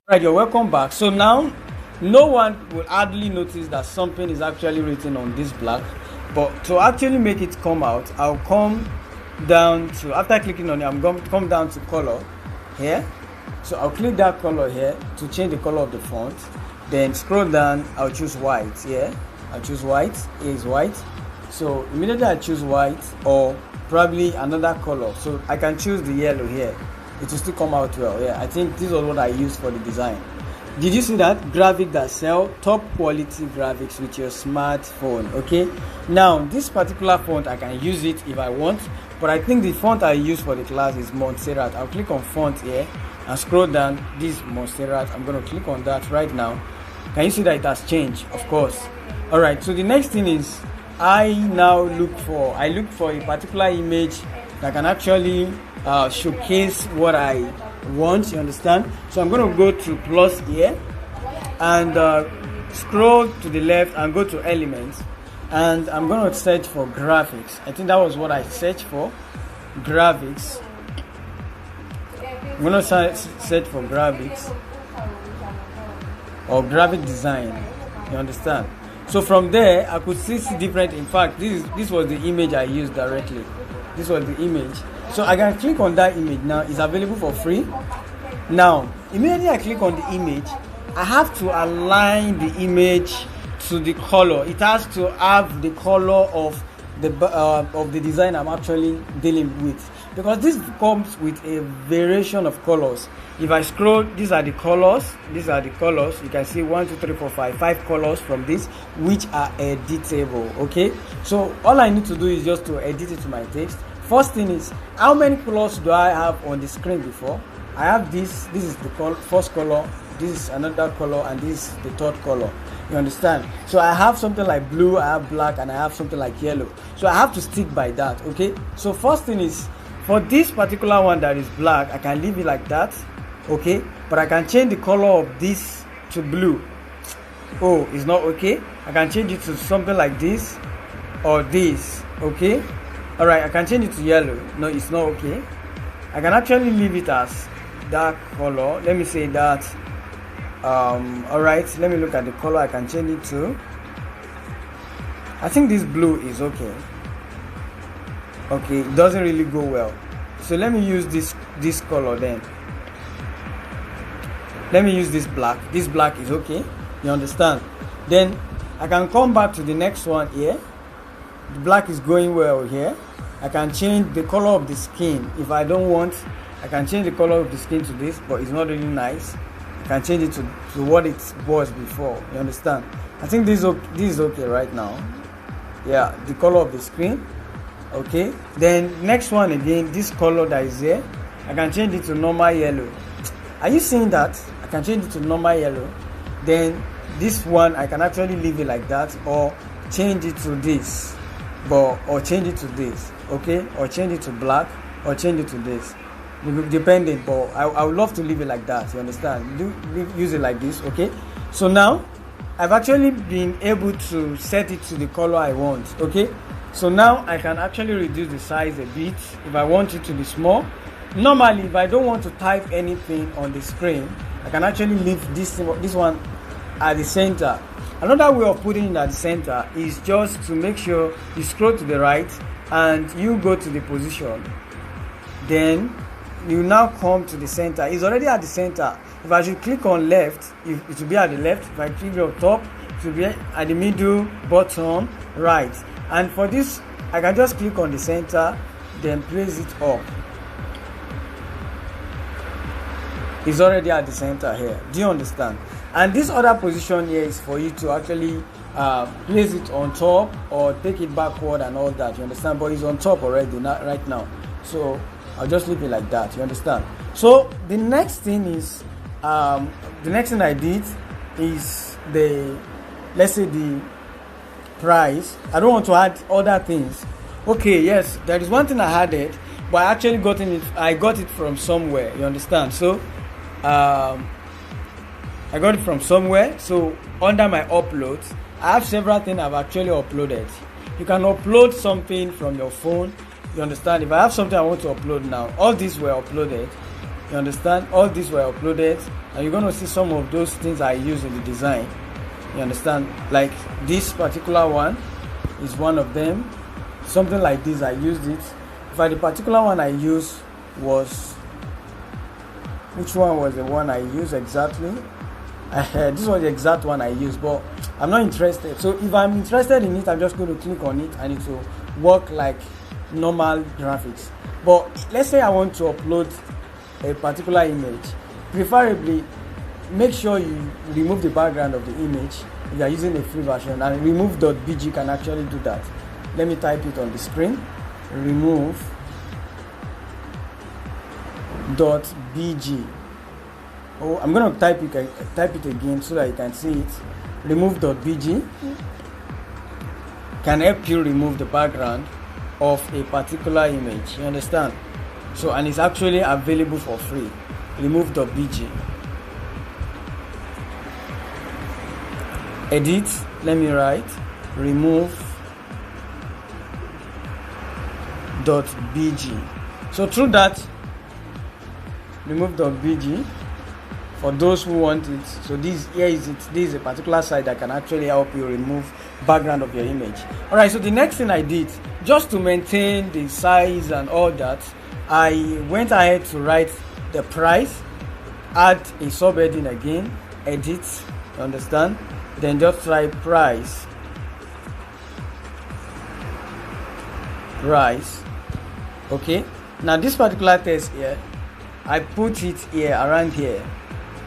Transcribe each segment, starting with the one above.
Right, you're welcome back. So now, no one will hardly notice that something is actually written on this black. But to actually make it come out, I'll come down to, after clicking on it, I'm going to come down to color here. So I'll click that color here to change the color of the font. Then scroll down, I'll choose white. Yeah, I'll choose white. Here is white. So immediately I choose white or probably another color. So I can choose the yellow here. It will still come out well. Yeah, I think this was what I used for the design. Did you see that? Graphic that sell top quality graphics with your smartphone. Okay, now this particular font I can use it if I want, but I think the font I use for the class is Montserrat. I'll click on font here and scroll down. This Montserrat, I'm going to click on that right now. Can you see that it has changed? Of course. All right, so the next thing is I look for a particular image that can actually showcase what I want. You understand? So I'm going to go to plus here and scroll to the left and go to elements, and I'm going to search for graphics. I think that was what I searched for, graphics. I'm going to search for graphics or graphic design. You understand? So from there I could see different. In fact, this was the image I used directly. This was the image. So I can click on that image now. It's available for free. Now, immediately I click on the image, I have to align the image to the color. It has to have the color of the design I'm actually dealing with, because this comes with a variation of colors. If I scroll, these are the colors. These are the colors. You can see 1, 2, 3, 4, 5 colors from this, which are editable. Okay, so all I need to do is just to edit it to my text. First thing is, how many colors do I have on the screen before? I have this is the first color, this is another color, and this is the third color. You understand? So I have something like blue, I have black, and I have something like yellow. So I have to stick by that. Okay, so first thing is, for this particular one that is black, I can leave it like that. Okay, but I can change the color of this to blue. Oh, it's not okay. I can change it to something like this or this. Okay, all right, I can change it to yellow. No, it's not okay. I can actually leave it as dark color. Let me say that. All right, let me look at the color I can change it to. I think this blue is okay. Okay, it doesn't really go well. So let me use this color then. Let me use this black. This black is okay. You understand? Then I can come back to the next one here. The black is going well here. I can change the color of the skin. If I don't want, I can change the color of the skin to this, but it's not really nice. I can change it to what it was before. You understand? I think this is okay right now. Yeah, the color of the screen. Okay. Then next one again, this color that is here, I can change it to normal yellow. Are you seeing that? I can change it to normal yellow. Then this one I can actually leave it like that, or change it to this, or change it to this. Okay, or change it to black, or change it to this, depending. But I would love to leave it like that. You understand? Use it like this. Okay, so now I've actually been able to set it to the color I want. Okay, so now I can actually reduce the size a bit if I want it to be small. Normally, if I don't want to type anything on the screen, I can actually leave this one at the center. Another way of putting it at the center is just to make sure you scroll to the right and you go to the position. Then you now come to the center. It's already at the center. If I should click on left, it will be at the left. If I click on top, it will be at the middle, bottom, right. And for this, I can just click on the center, then place it up. It's already at the center here. Do you understand? And this other position here is for you to actually place it on top or take it backward and all that. You understand? But it's on top already right now. So I'll just leave it like that. You understand? So the next thing is, the next thing I did is let's say the price. I don't want to add other things. Okay, yes, there is one thing I added, but I actually I got it from somewhere. You understand? So I got it from somewhere. So under my uploads, I have several things I've actually uploaded. You can upload something from your phone. You understand? If I have something I want to upload now, all these were uploaded. You understand? All these were uploaded, and you're going to see some of those things I use in the design. You understand? Like this particular one is one of them. Something like this, I used it. But the particular one I used was, which one was the one I used exactly? This was the exact one I used, but I'm not interested. So if I'm interested in it, I'm just going to click on it and it will work like normal graphics. But let's say I want to upload a particular image. Preferably, make sure you remove the background of the image if you are using a free version, and remove .bg can actually do that. Let me type it on the screen. Remove .bg. Oh, I'm going to type it again so that you can see it. Remove .bg can help you remove the background of a particular image. You understand? So, and it's actually available for free. Remove .bg. Edit. Let me write. Remove .bg. So through that, remove .bg. For those who want it, so this is a particular site that can actually help you remove background of your image. Alright, so the next thing I did, just to maintain the size and all that, I went ahead to write the price, add a subheading again, edit, you understand? Then just try price. Okay, now this particular text here, I put it here, around here.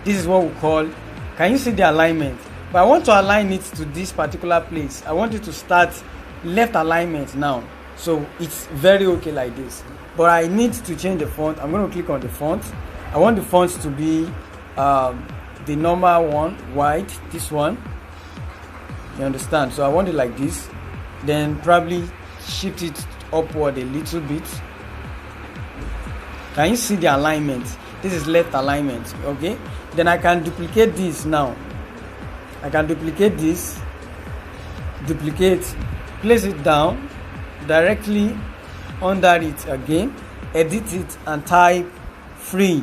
This is what we call, can you see the alignment? But I want to align it to this particular place. I want it to start left alignment now. So it's very okay like this. But I need to change the font. I'm going to click on the font. I want the font to be the normal one, white, this one. You understand? So I want it like this. Then probably shift it upward a little bit. Can you see the alignment? This is left alignment, okay? Then I can duplicate this now. I can duplicate this, place it down, directly under it again, edit it and type free.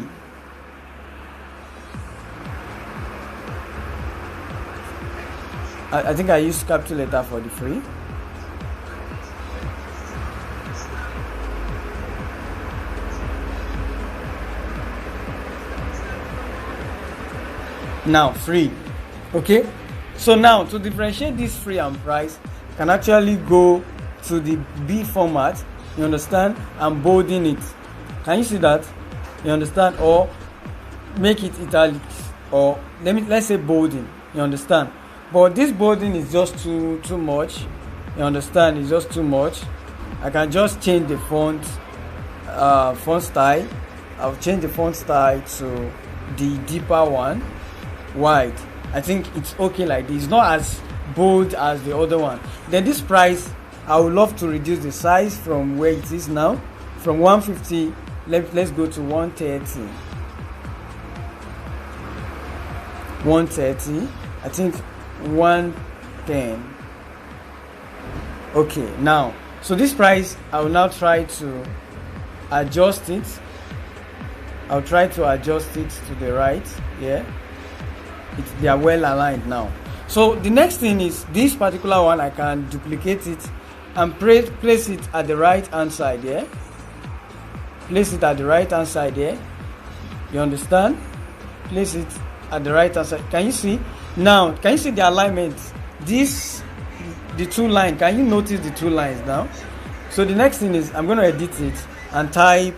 I think I used capital letter for the free. Now free. Okay, so now to differentiate this free and price, can actually go to the B format, you understand, and bolding it. Can you see that? You understand? Or make it italics, or let's say bolding, you understand? But this bolding is just too much, you understand? It's just too much. I can just change the font style. I'll change the font style to the deeper one, white. I think it's okay like this. It's not as bold as the other one. Then this price, I would love to reduce the size from where it is now, from 150. Let's go to 130. 130. I think 110. Okay, now so this price, I will now try to adjust it. I'll try to adjust it to the right. Yeah. They are well aligned now. So the next thing is this particular one, I can duplicate it and place it at the right hand side here. Place it at the right hand side here. You understand? Place it at the right hand side. Can you see? Now, can you see the alignment? The two lines. Can you notice the two lines now? So the next thing is I'm going to edit it and type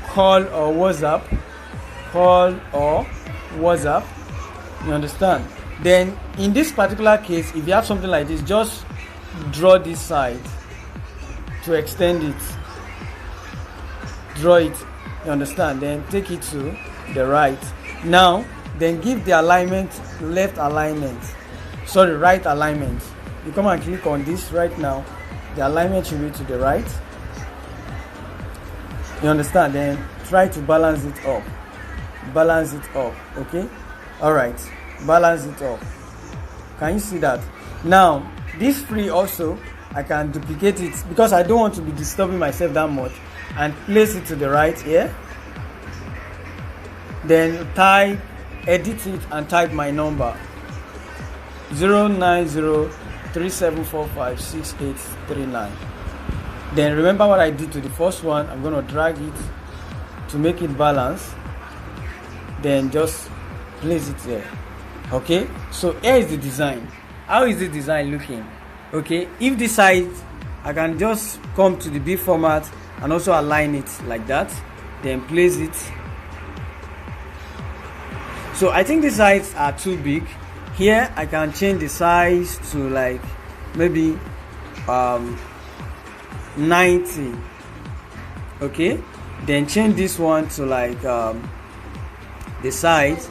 call or WhatsApp. Call or WhatsApp. You understand? Then in this particular case, if you have something like this, just draw this side to extend it. Draw it. You understand? Then take it to the right. Now, then give the alignment right alignment. You come and click on this right now. The alignment should be to the right. You understand? Then try to balance it up. Okay? Alright, balance it up. Can you see that? Now, this free also, I can duplicate it because I don't want to be disturbing myself that much, and place it to the right here. then edit it and type my number 09037456839. Then remember what I did to the first one. I'm going to drag it to make it balance, then just place it there. Okay, so here is the design. How is the design looking? Okay, if this side, I can just come to the B format and also align it like that, then place it. So I think the sides are too big. Here I can change the size to like maybe 90. Okay, then change this one to like the size,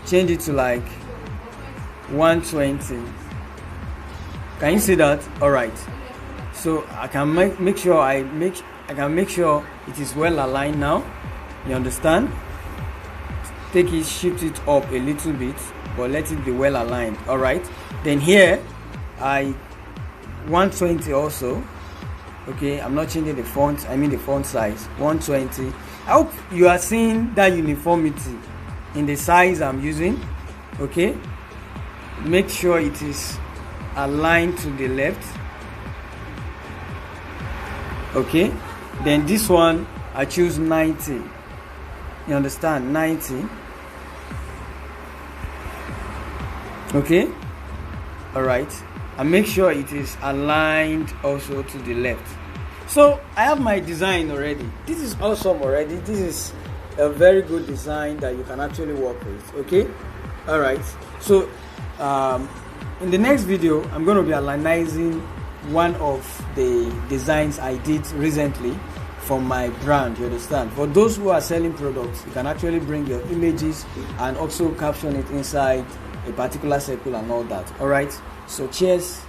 change it to like 120. Can you see that? All right, so I can make sure I can make sure it is well aligned now. You understand? Take it, shift it up a little bit, but let it be well aligned. All right, then here I 120 also. Okay, I'm not changing the font, I mean the font size, 120. I hope you are seeing that uniformity in the size I'm using. Okay, make sure it is aligned to the left. Okay, then this one I choose 90. You understand? 90. Okay, all right, and make sure it is aligned also to the left. So I have my design already. This is awesome already. This is a very good design that you can actually work with. Okay, all right, so in the next video I'm going to be aligning one of the designs I did recently from my brand. You understand? For those who are selling products, you can actually bring your images and also caption it inside a particular circle and all that. All right, so cheers.